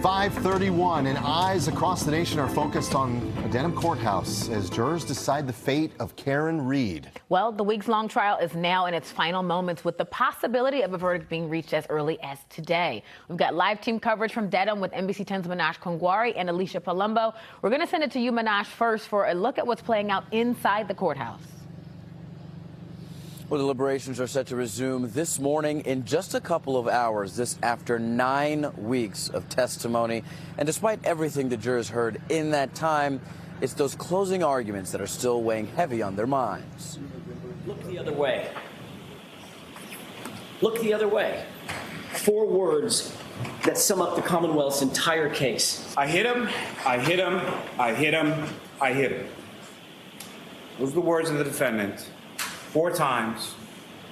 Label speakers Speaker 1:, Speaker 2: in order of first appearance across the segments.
Speaker 1: 5:31, and eyes across the nation are focused on a Dedham courthouse as jurors decide the fate of Karen Reed.
Speaker 2: Well, the weeks-long trial is now in its final moments with the possibility of a verdict being reached as early as today. We've got live team coverage from Dedham with NBC 10's Manash Kongwari and Alicia Palumbo. We're going to send it to you, Manash, first for a look at what's playing out inside the courthouse.
Speaker 3: Well, deliberations are set to resume this morning in just a couple of hours, this after 9 weeks of testimony. And despite everything the jurors heard in that time, it's those closing arguments that are still weighing heavy on their minds.
Speaker 4: Look the other way. Look the other way. 4 words that sum up the Commonwealth's entire case.
Speaker 5: I hit him, I hit him, I hit him, I hit him. Those are the words of the defendant. 4 times.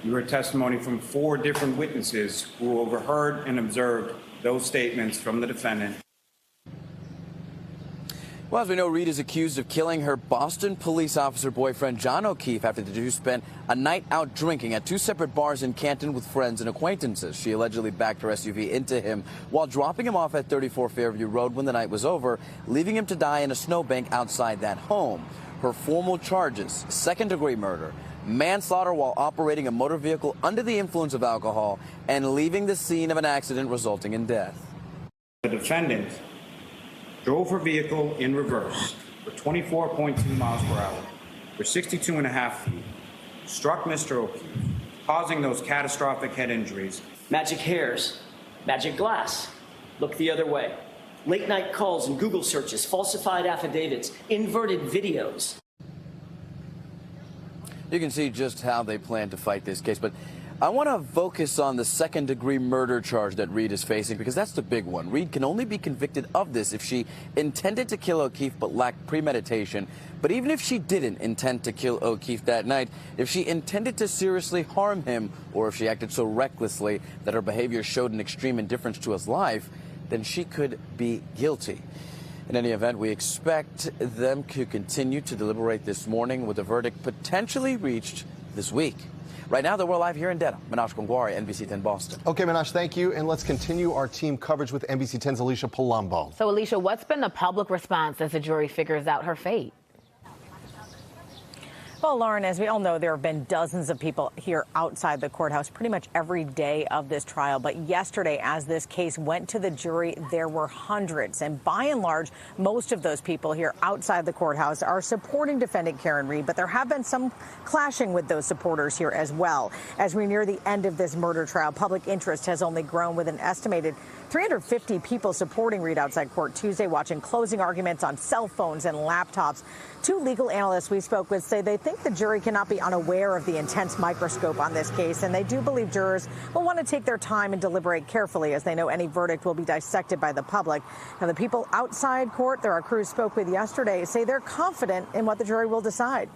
Speaker 5: You heard testimony from 4 different witnesses who overheard and observed those statements from the defendant.
Speaker 3: Well, as we know, Reed is accused of killing her Boston police officer boyfriend, John O'Keefe, after the two spent a night out drinking at 2 separate bars in Canton with friends and acquaintances. She allegedly backed her SUV into him while dropping him off at 34 Fairview Road when the night was over, leaving him to die in a snowbank outside that home. Her formal charges: second-degree murder, manslaughter while operating a motor vehicle under the influence of alcohol, and leaving the scene of an accident resulting in death.
Speaker 5: The defendant drove her vehicle in reverse for 24.2 miles per hour for 62.5 feet, struck Mr. O'Keefe, causing those catastrophic head injuries.
Speaker 4: Magic hairs, magic glass. Look the other way. Late night calls and Google searches, falsified affidavits, inverted videos.
Speaker 3: You can see just how they plan to fight this case, but I want to focus on the second-degree murder charge that Reed is facing, because that's the big one. Reed can only be convicted of this if she intended to kill O'Keefe but lacked premeditation. But even if she didn't intend to kill O'Keefe that night, if she intended to seriously harm him, or if she acted so recklessly that her behavior showed an extreme indifference to his life, then she could be guilty. In any event, we expect them to continue to deliberate this morning with a verdict potentially reached this week. Right now, we're live here in Dedham. Manash Kongwari, NBC 10 Boston.
Speaker 1: Okay, Manash, thank you. And let's continue our team coverage with NBC 10's Alicia Palumbo.
Speaker 2: So, Alicia, what's been the public response as the jury figures out her fate?
Speaker 6: Well, Lauren, as we all know, there have been dozens of people here outside the courthouse pretty much every day of this trial. But yesterday, as this case went to the jury, there were hundreds. And by and large, most of those people here outside the courthouse are supporting defendant Karen Reed. But there have been some clashing with those supporters here as well. As we near the end of this murder trial, public interest has only grown, with an estimated 350 people supporting Reed outside court Tuesday, watching closing arguments on cell phones and laptops. 2 legal analysts we spoke with say they think the jury cannot be unaware of the intense microscope on this case, and they do believe jurors will want to take their time and deliberate carefully, as they know any verdict will be dissected by the public. Now, the people outside court that our crew spoke with yesterday say they're confident in what the jury will decide.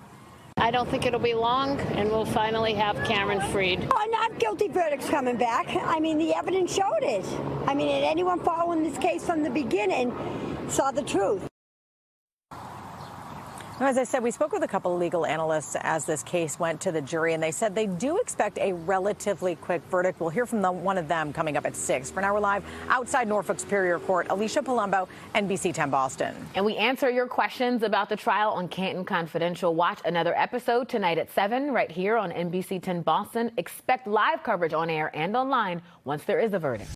Speaker 7: I don't think it'll be long, and we'll finally have Karen freed.
Speaker 8: Oh, not guilty verdicts coming back. I mean, the evidence showed it. I mean, and anyone following this case from the beginning saw the truth.
Speaker 6: As I said, we spoke with a couple of legal analysts as this case went to the jury, and they said they do expect a relatively quick verdict. We'll hear from one of them coming up at 6. For now, we're live outside Norfolk Superior Court. Alicia Palumbo, NBC 10 Boston.
Speaker 2: And we answer your questions about the trial on Canton Confidential. Watch another episode tonight at 7 right here on NBC 10 Boston. Expect live coverage on air and online once there is a verdict.